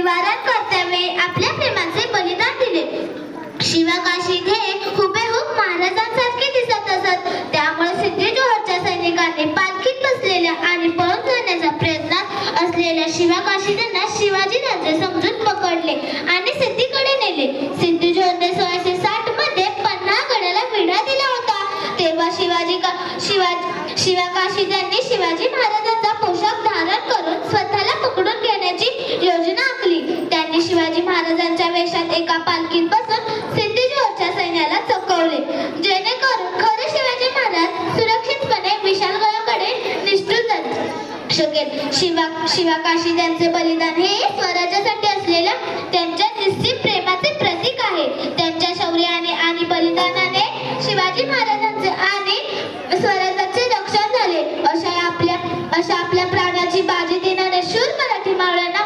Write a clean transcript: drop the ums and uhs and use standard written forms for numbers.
निवारण करतेवेळी आपल्या प्रेमाचे बलिदान दिले. शिवकाशीत हे हुबेहूब महाराजांसारखे दिसत असत. त्यामुळे सिद्धी जोहरच्या सैनिकांनी पालखीत बसलेल्या आणि पळून जाण्याच्या प्रयत्नात असलेल्या शिवकाशीदांना शिवाजी राजे समजून पकडले आणि सिद्धीकडे नेले. सिद्धी जोहरने 1660 मध्ये पन्हाळगडाला विडा दिला होता. तेव्हा शिवकाशीदांनी शिवाजी महाराजांचा पोशाख धारण करून स्वतःला पकडून घेण्याची योजना आखली. त्यांनी शिवाजी महाराजांच्या वेशात एका पालखीत बसून सिद्धी जोहरच्या सैन्याला चकवले, जेणेकरून खरे शिवाजी महाराज सुरक्षितपणे विशाळगडाकडे निसटून जाऊ शकेल. शिवकाशीदांचे बलिदान हे स्वराज्यासाठी असलेल्या त्यांच्या निश्चित प्रेमाचे प्रतीक आहे. त्यांच्या शौर्याने आणि बलिदानाने शिवाजी महाराजांचे आणि स्वराज्याचे रक्षण झाले. अशा आपल्या प्राणाची बाजी देणारे शूर मराठी मावळ्यांना